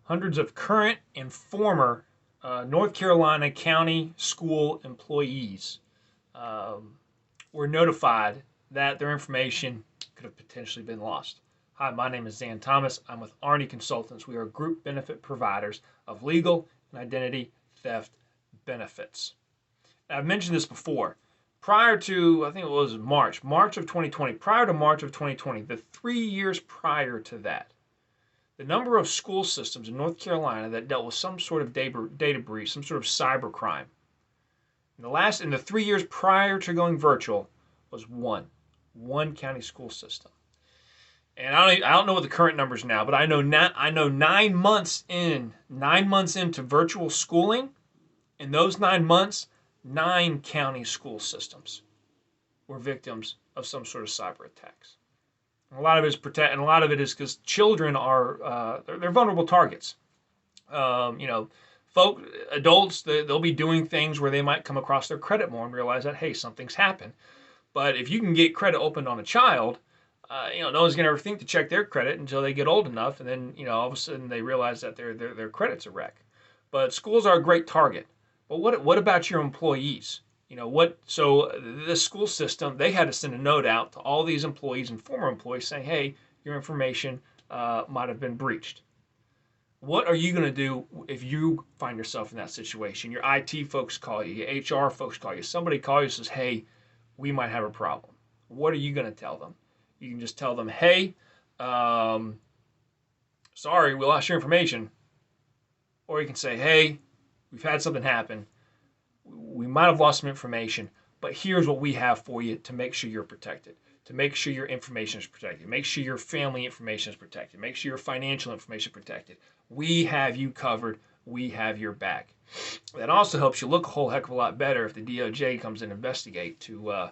Hundreds of current and former North Carolina County school employees um, were notified that their information could have potentially been lost. Hi, my name is Zan Thomas. I'm with Arnie Consultants. We are group benefit providers of legal and identity theft benefits. I've mentioned this before. Prior to, I think it was March of 2020, prior to March of 2020, the 3 years prior to that, the number of school systems in North Carolina that dealt with some sort of data breach, some sort of cyber crime, in the 3 years prior to going virtual, was one county school system. And I don't know what the current numbers now, but I know 9 months into virtual schooling, in those 9 months, 9 county school systems were victims of some sort of cyber attacks. And a lot of it is and a lot of it is because children are they're vulnerable targets. You know, adults they'll be doing things where they might come across their credit more and realize that hey, something's happened. But if you can get credit opened on a child, no one's gonna ever think to check their credit until they get old enough, and then all of a sudden they realize that their credit's a wreck. But schools are a great target. But what about your employees? So the school system, they had to send a note out to all these employees and former employees saying, hey, your information might have been breached. What are you going to do if you find yourself in that situation? Your IT folks call you, your HR folks call you, somebody calls you and says, hey, we might have a problem. What are you going to tell them? You can just tell them, hey, sorry, we lost your information. Or you can say, hey, we've had something happen. We might have lost some information, but here's what we have for you to make sure you're protected, to make sure your information is protected, make sure your family information is protected, make sure your financial information is protected. We have you covered. We have your back. That also helps you look a whole heck of a lot better if the DOJ comes and investigate to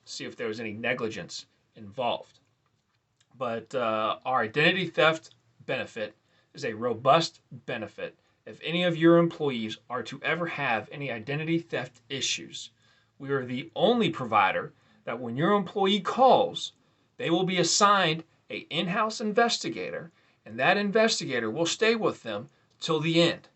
see if there was any negligence involved. But our identity theft benefit is a robust benefit. If any of your employees are to ever have any identity theft issues, we are the only provider that when your employee calls, they will be assigned an in-house investigator, and that investigator will stay with them till the end.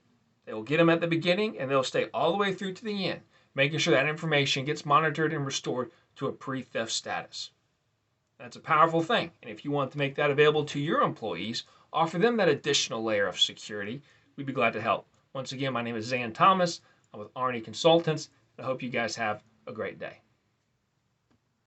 They will get them at the beginning, and they'll stay all the way through to the end, making sure that information gets monitored and restored to a pre-theft status. That's a powerful thing, and if you want to make that available to your employees, offer them that additional layer of security, we'd be glad to help. Once again, my name is Zan Thomas. I'm with Arnie Consultants, and I hope you guys have a great day.